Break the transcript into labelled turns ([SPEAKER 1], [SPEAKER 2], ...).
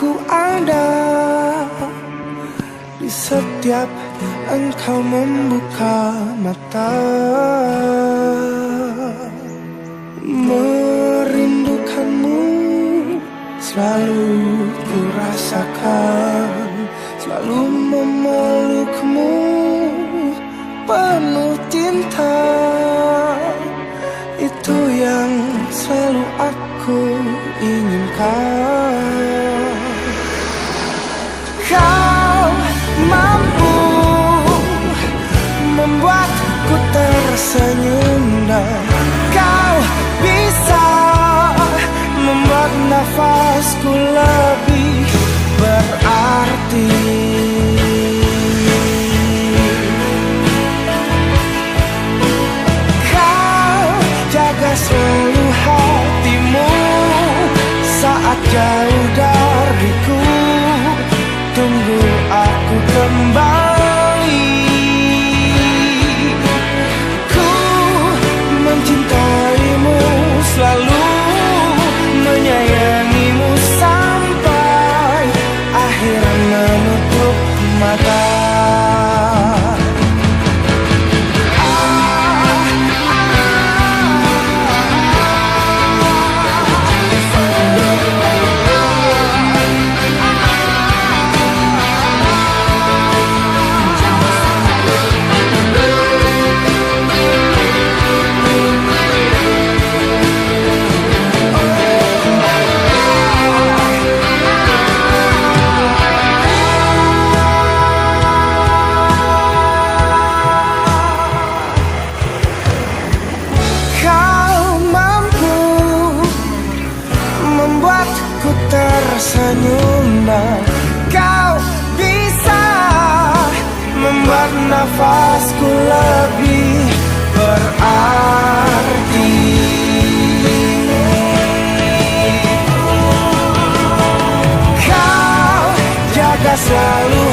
[SPEAKER 1] Aku ada di setiap engkau membuka mata. Merindukanmu selalu ku rasakan, selalu memelukmu penuh cinta. Itu yang selalu aku inginkan. Kau mampu membuatku tersenyum dan kau bisa membuat nafasku lebih berarti. Kau jaga selalu hatimu saat jauh dariku. Tunggu aku kembali. Ku mencintaimu selalu, menyayangimu sampai akhir menutup mata. Ku tersenyum dan kau bisa membuat nafasku lebih berarti. Kau jaga selalu